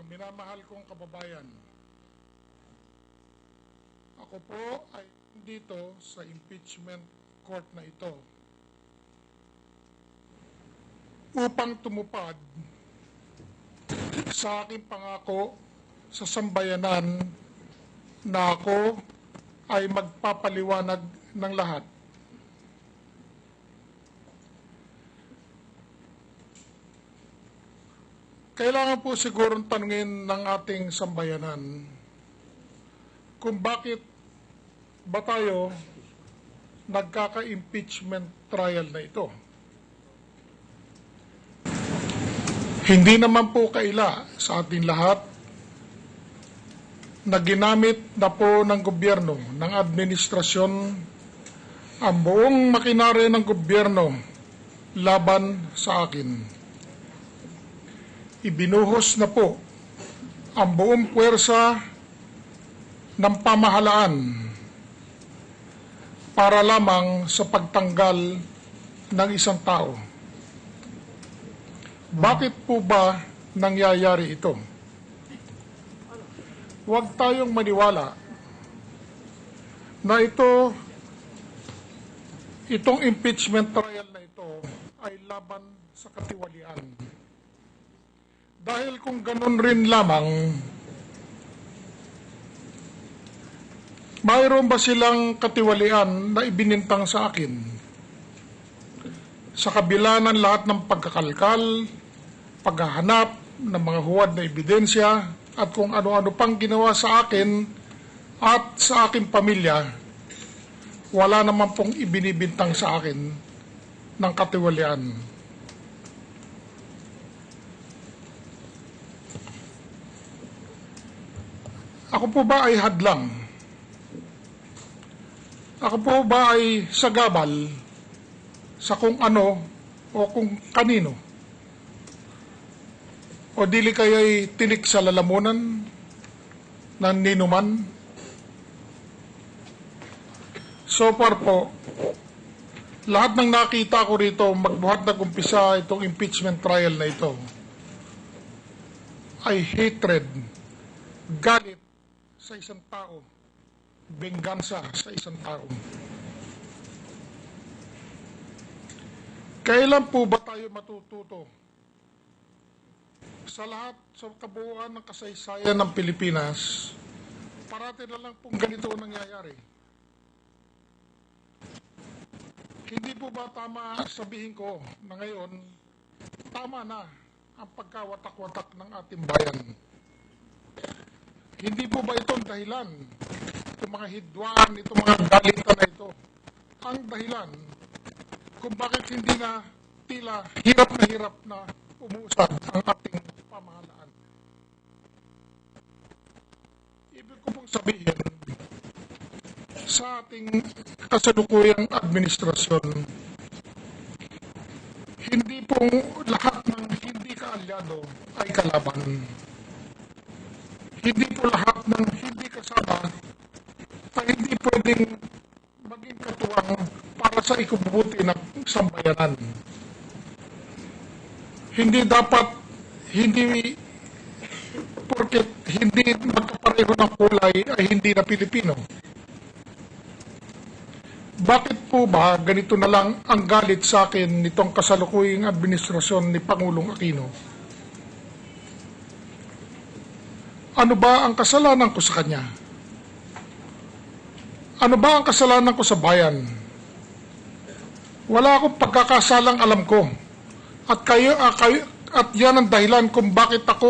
minamahal kong kababayan, ako po ay dito sa impeachment court na ito upang tumupad sa aking pangako sa sambayanan na ako ay magpapaliwanag ng lahat. Kailangan po sigurong tanungin ng ating sambayanan kung bakit ba tayo nagkaka-impeachment trial na ito. Hindi naman po kaila sa ating lahat na ginamit na po ng gobyerno, ng administrasyon, ang buong makinarya ng gobyerno laban sa akin. Ibinuhos na po ang buong puwersa ng pamahalaan para lamang sa pagtanggal ng isang tao. Bakit po ba nangyayari ito? Huwag tayong maniwala na itong impeachment trial na ito ay laban sa katiwalian. Dahil kung ganun rin lamang, mayroon ba silang katiwalian na ibinintang sa akin? Sa kabila ng lahat ng pagkakalkal, paghahanap ng mga huwad na ebidensya, at kung ano-ano pang ginawa sa akin at sa aking pamilya, wala naman pong ibinibintang sa akin ng katiwalian. Ako po ba ay hadlang? Ako po ba ay sagabal sa kung ano o kung kanino? O dili kaya'y tinik sa lalamunan ng ninuman? So far po, lahat ng nakita ko rito, magbuhat na kumpisa itong impeachment trial na ito, ay hatred, galit sa isang tao, benggansa sa isang tao. Kailan po ba tayo matututo sa lahat, sa kabuuan ng kasaysayan ng Pilipinas? Parati na lang pong ganito nangyayari. Hindi po ba tama sabihin ko na ngayon, tama na ang pagkawatak-watak ng ating bayan? Hindi po ba itong dahilan, itong mga hidwaan, itong mga galitan na ito, ang dahilan kung bakit hindi na tila hirap na umusad ang ating pamahalaan? Ibig ko pong sabihin, sa ating kasalukuyang administrasyon, hindi pong lahat ng hindi kaalyado ay kalaban. Hindi po lahat ng hindi kasama ay hindi pwedeng maging katuwang para sa ikabubuti ng sambayanan. Hindi dapat, hindi porket hindi magkapareho ng kulay ay hindi na Pilipino. Bakit po ba ganito na lang ang galit sa akin nitong kasalukuyang administrasyon ni Pangulong Aquino? Ano ba ang kasalanan ko sa kanya? Ano ba ang kasalanan ko sa bayan? Wala akong pagkakasalang alam ko. At yan ang dahilan kung bakit ako